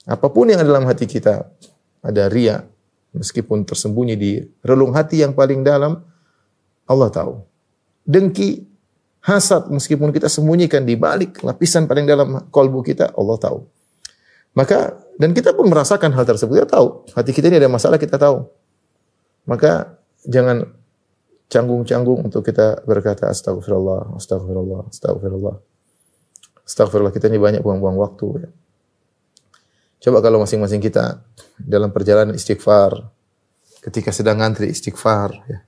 Apapun yang ada dalam hati kita, ada riya, meskipun tersembunyi di relung hati yang paling dalam, Allah tahu. Dengki, hasad, meskipun kita sembunyikan di balik lapisan paling dalam kalbu kita, Allah tahu. Maka, dan kita pun merasakan hal tersebut, kita tahu. Hati kita ini ada masalah, kita tahu. Maka, jangan canggung-canggung untuk kita berkata astagfirullah, astagfirullah, astagfirullah. Astagfirullah, kita ini banyak buang-buang waktu. Ya. Coba kalau masing-masing kita dalam perjalanan istighfar, ketika sedang ngantri istighfar. Ya.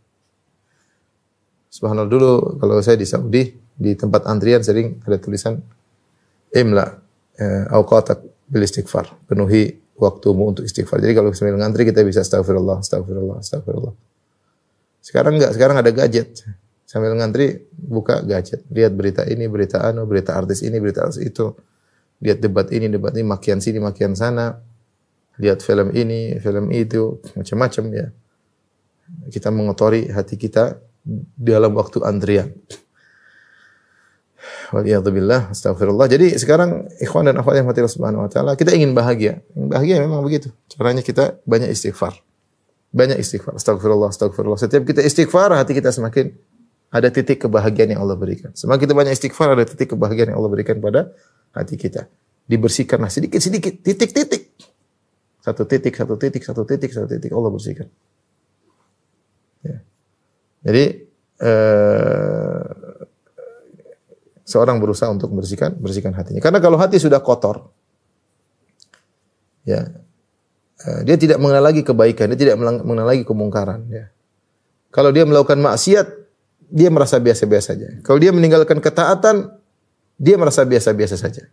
Subhanallah, dulu kalau saya di Saudi, di tempat antrian sering ada tulisan imla awqatak bil istighfar, penuhi waktumu untuk istighfar. Jadi kalau sambil ngantri kita bisa astagfirullah, astagfirullah, astagfirullah. Sekarang enggak, sekarang ada gadget. Sambil ngantri buka gadget, lihat berita ini, berita anu, berita artis ini, berita artis itu. Lihat debat ini, makian sini, makian sana. Lihat film ini, film itu, macam-macam ya. Kita mengotori hati kita dalam waktu antrian. Waliyadzubillah, astagfirullah. Jadi sekarang ikhwan dan akhwat yang mati Allah Subhanahu wa taala, kita ingin bahagia. Bahagia memang begitu. Caranya kita banyak istighfar. Banyak istighfar. Astagfirullah, astagfirullah. Setiap kita istighfar, hati kita semakin ada titik kebahagiaan yang Allah berikan. Semakin kita banyak istighfar, ada titik kebahagiaan yang Allah berikan pada hati kita. Dibersihkanlah sedikit-sedikit, titik-titik. Satu titik, satu titik, satu titik, satu titik. Allah bersihkan. Ya. Jadi seorang berusaha untuk bersihkan hatinya. Karena kalau hati sudah kotor, ya, dia tidak mengenal lagi kebaikan, dia tidak mengenal lagi kemungkaran. Ya. Kalau dia melakukan maksiat, dia merasa biasa-biasa saja. Kalau dia meninggalkan ketaatan, dia merasa biasa-biasa saja.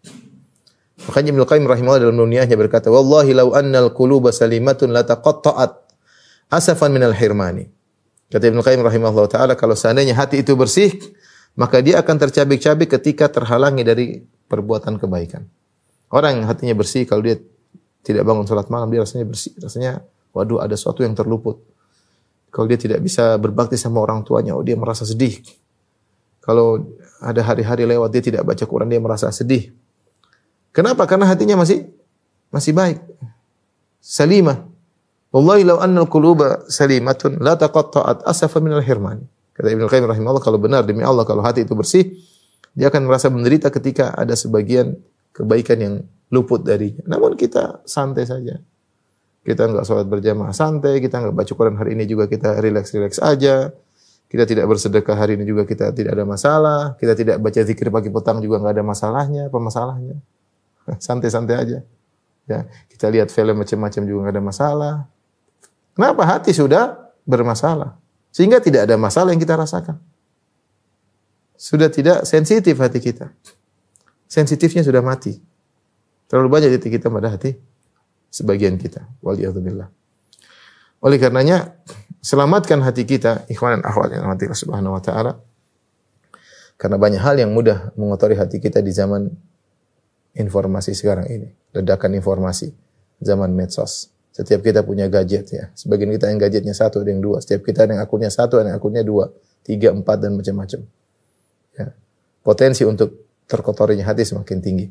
Makanya Ibnu Qayyim rahimahullah dalam Nuniyahnya berkata, "Wallahi law annal quluba salimatun lataqatta'at asafan minal hirmani." Kata Ibnu Qayyim rahimahullah taala, kalau seandainya hati itu bersih, maka dia akan tercabik-cabik ketika terhalangi dari perbuatan kebaikan. Orang yang hatinya bersih, kalau dia tidak bangun salat malam, dia rasanya bersih, rasanya waduh ada sesuatu yang terluput. Kalau dia tidak bisa berbakti sama orang tuanya, dia merasa sedih. Kalau ada hari-hari lewat dia tidak baca Quran, dia merasa sedih. Kenapa? Karena hatinya masih baik. Salimah. Wallahi law annal quluba salimatun la taqatta'at asafa minal hirman. Kata Ibnu Qayyim rahimahullah, kalau benar demi Allah kalau hati itu bersih, dia akan merasa menderita ketika ada sebagian kebaikan yang luput darinya. Namun kita santai saja. Kita enggak salat berjamaah santai, kita enggak baca Quran hari ini juga kita rileks-rileks aja. Kita tidak bersedekah hari ini juga kita tidak ada masalah. Kita tidak baca zikir pagi petang juga enggak ada masalahnya, apa masalahnya? Santai-santai aja. Ya, kita lihat film macam-macam juga enggak ada masalah. Kenapa? Hati sudah bermasalah. Sehingga tidak ada masalah yang kita rasakan. Sudah tidak sensitif hati kita. Sensitifnya sudah mati. Terlalu banyak titik kita pada hati sebagian kita. Waliyadzubillah. Oleh karenanya, selamatkan hati kita, ikhwan dan akhwat yang dirahmati Allah Subhanahu wa taala. Karena banyak hal yang mudah mengotori hati kita di zaman informasi sekarang ini. Ledakan informasi, zaman medsos. Setiap kita punya gadget ya. Sebagian kita yang gadgetnya satu, ada yang dua. Setiap kita ada yang akunnya satu, ada yang akunnya dua, tiga, empat, dan macam-macam. Ya. Potensi untuk terkotorinya hati semakin tinggi.